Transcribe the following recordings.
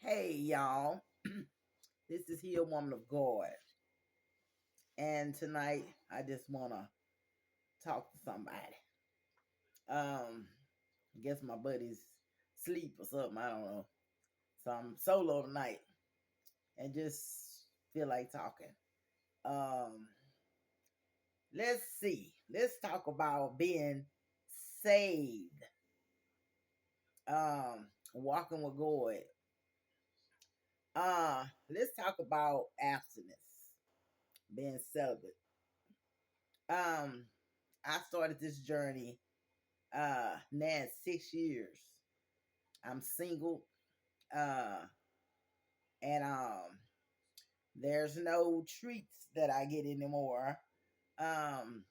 Hey y'all, this is Healed Woman of God, and tonight I just wanna talk to somebody. I guess my buddy's sleep or something. I don't know. So I'm solo tonight and just feel like talking. Um, let's see. Let's talk about being saved. Walking with God. Let's talk about abstinence, being celibate. Um, I started this journey now 6 years. I'm single, uh and there's no treats that I get anymore. Um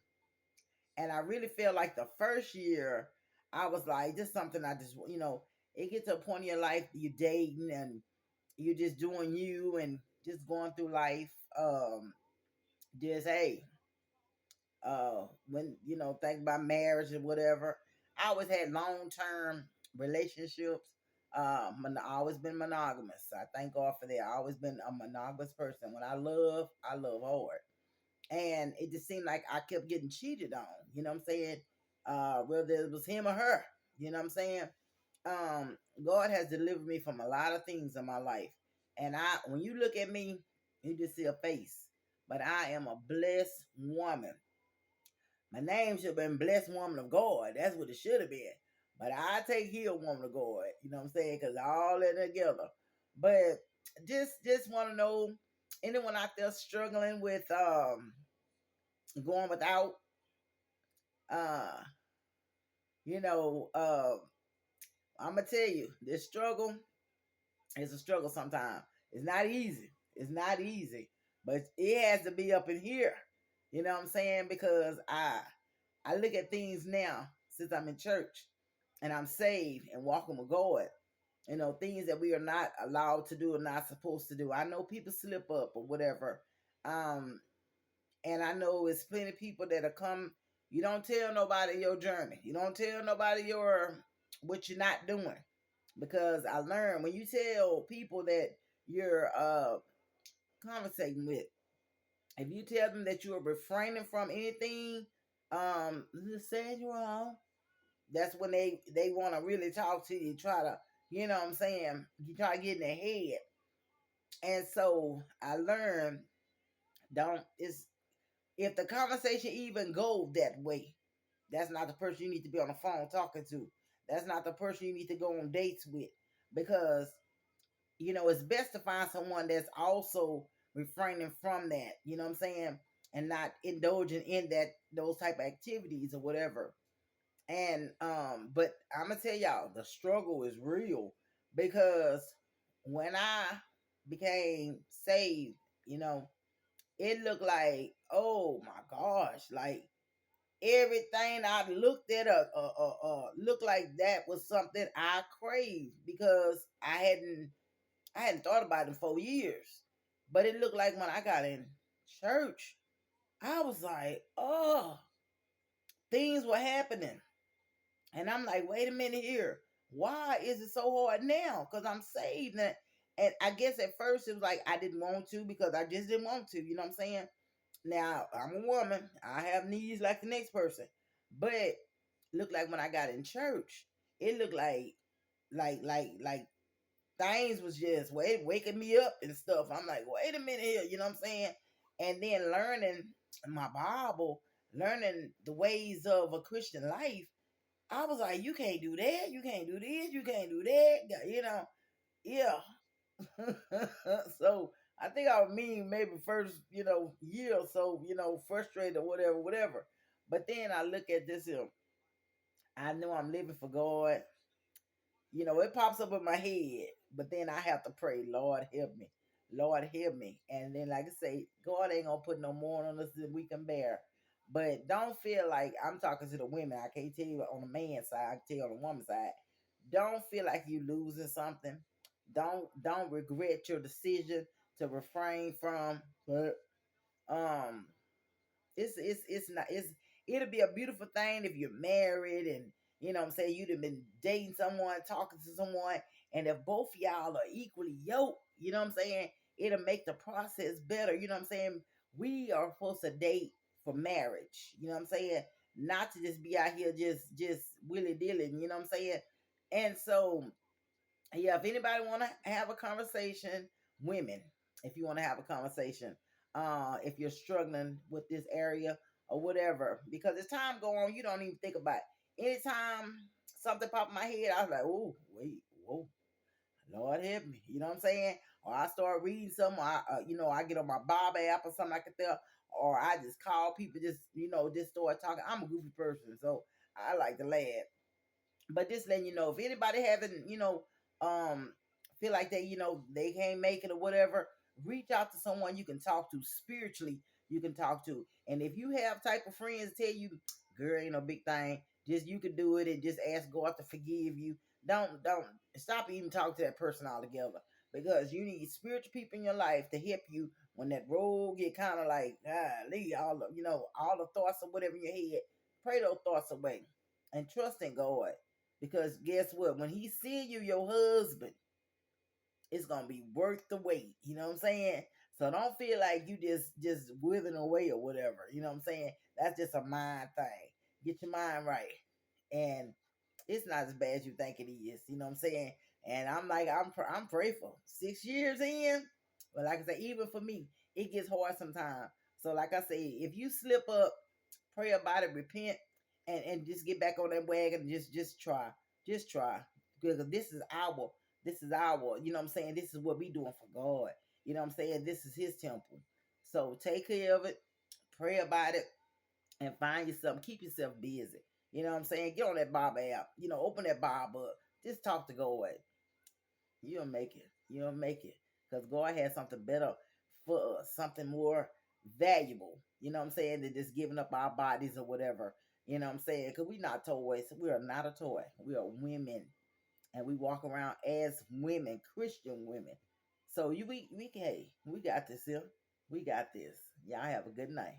and I really feel like the first year I was like, this is something I just, it gets to a point in your life you're dating and you're just doing you and just going through life. Just hey, when think about marriage and whatever. I always had long-term relationships. I always been monogamous. I thank God for that. I always been a monogamous person. When I love hard, and it just seemed like I kept getting cheated on. You know what I'm saying? Whether it was him or her. You know what I'm saying? God has delivered me from a lot of things in my life, and when you look at me, you just see a face, but I am a blessed woman. My name should have been Blessed Woman of God. That's what it should have been. But I take Healed Woman of God. You know what I'm saying? Because all that together. But just want to know, anyone out there struggling with going without, uh, you know, uh, I'm gonna tell you, this struggle is a struggle sometimes. It's not easy. It's not easy. But it has to be up in here. You know what I'm saying? Because I look at things now since I'm in church and I'm saved and walking with God. Things that we are not allowed to do or not supposed to do. I know people slip up or whatever. And I know it's plenty of people that'll come. You don't tell nobody your journey. You don't tell nobody what you're not doing. Because I learned when you tell people that you're conversating with, if you tell them that you are refraining from anything, saying you're wrong, that's when they want to really talk to you, try to, you know what I'm saying, you try to get in their head. And so I learned, don't it's if the conversation even goes that way, that's not the person you need to be on the phone talking to. That's not the person you need to go on dates with. Because it's best to find someone that's also refraining from that, you know what I'm saying, and not indulging in those type of activities or whatever. And but I'm gonna tell y'all, the struggle is real. Because when I became saved, it looked like, oh my gosh, like everything I looked at looked like that was something I craved, because I hadn't thought about it in 4 years. But it looked like when I got in church, I was like, oh, things were happening. And I'm like, wait a minute here. Why is it so hard now? Because I'm saved. And I guess at first it was like I didn't want to, because I just didn't want to. You know what I'm saying? Now, I'm a woman. I have needs like the next person. But looked like when I got in church, it looked like things was just waking me up and stuff. I'm like, wait a minute here, you know what I'm saying? And then learning my Bible, learning the ways of a Christian life, I was like, you can't do that, you can't do this, you can't do that, yeah. So I think I mean maybe first, year or so, frustrated or whatever. But then I look at this here. I know I'm living for God. It pops up in my head, but then I have to pray, Lord help me. Lord help me. And then like I say, God ain't gonna put no more on us than we can bear. But don't feel like, I'm talking to the women. I can't tell you on the man's side, I can tell you on the woman's side. Don't feel like you losing something. Don't regret your decision to refrain from. But um it's not it's it'll be a beautiful thing if you're married and, you know what I'm saying, you'd have been dating someone, talking to someone, And if both of y'all are equally yoked, you know what I'm saying, it'll make the process better. You know what I'm saying? We are supposed to date for marriage. You know what I'm saying? Not to just be out here just willy dilly. You know what I'm saying? And so yeah, if anybody want to have a conversation, women, if you want to have a conversation, if you're struggling with this area or whatever, because as time go on, you don't even think about it. Anytime something pop in my head, I was like, oh, wait, whoa, Lord help me. You know what I'm saying? Or I start reading something, I get on my Bob app or something like that, or I just call people, just start talking. I'm a goofy person, so I like to laugh. But just letting you know, if anybody having, um, feel like they can't make it or whatever, reach out to someone you can talk to spiritually. You can talk to, and if you have type of friends tell you, "Girl, ain't no big thing. Just you can do it," and just ask God to forgive you. Don't stop even talking to that person altogether, because you need spiritual people in your life to help you when that road get kind of like leave all the thoughts or whatever in your head. Pray those thoughts away and trust in God. Because guess what? When he see you, your husband, it's gonna be worth the wait. You know what I'm saying? So don't feel like you just withering away or whatever. You know what I'm saying? That's just a mind thing. Get your mind right, and it's not as bad as you think it is. You know what I'm saying? And I'm grateful. 6 years in, but like I said, even for me, it gets hard sometimes. So like I say, if you slip up, pray about it, repent, and just get back on that wagon. And just try, because this is our, you know what I'm saying? This is what we doing for God. You know what I'm saying? This is his temple. So take care of it, pray about it, and find yourself, keep yourself busy. You know what I'm saying? Get on that Bob app, open that Bob up. Just talk to God. You'll make it. You'll make it. Because God has something better for us, something more valuable, you know what I'm saying, than just giving up our bodies or whatever. You know what I'm saying? Because we're not toys. We are not a toy. We are women, and we walk around as women, Christian women. So we got this here. We got this. Y'all have a good night.